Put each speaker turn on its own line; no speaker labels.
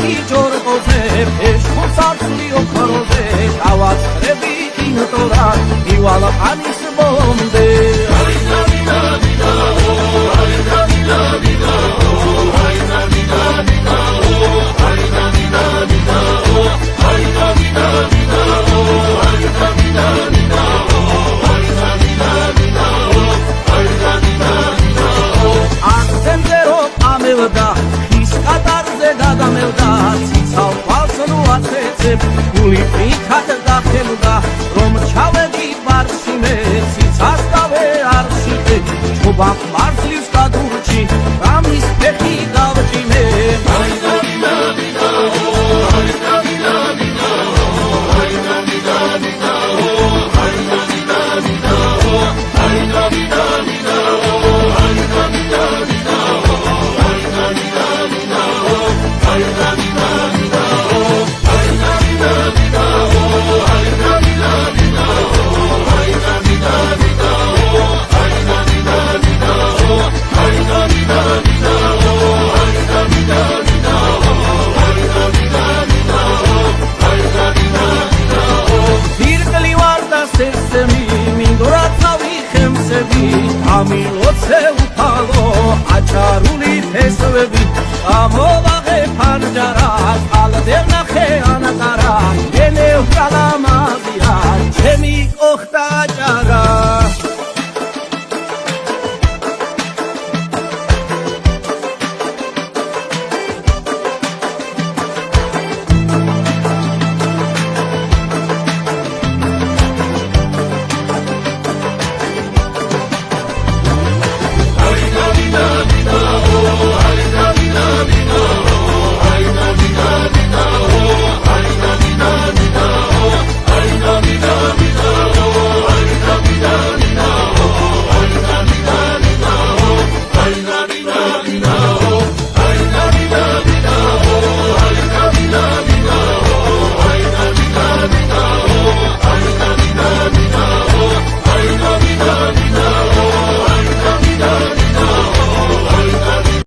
Ki jorgoze, peşku sarsılıyor karoze Kavaz krebi intora, ivala anis bombe Hayda vida vida o, hayda vida vida o Hayda vida vida o, hayda vida vida o Hayda vida vida o, hayda vida vida o Hayda vida vida o, hayda vida vida o Aksemzero amevda, iskatarze dadamevda Citsal palsonu atsetseb, guli pikhat daxelda Rom ჩავედი ბარსიმე, ციცას დავე არშიდე Ჩობამ მარსლის გადურჩი, რამის ფეხი გავჭიმე Hayda vida vida o, hayda vida vida o Hayda vida vida o, hayda vida vida o Hayda vida vida o, hayda vida vida o Hayda vida vida o, hayda vida vida o Hayda vida vida o, hayda vida vida o Hayda vida vida o, hayda vida vida o Hayda vida vida o, hayda vida vida o Hayda vida vida o, hayda vida vida o Dirqli var da sersemi, მინდორად წავიხემსები ამილოცე უფალო აჭარო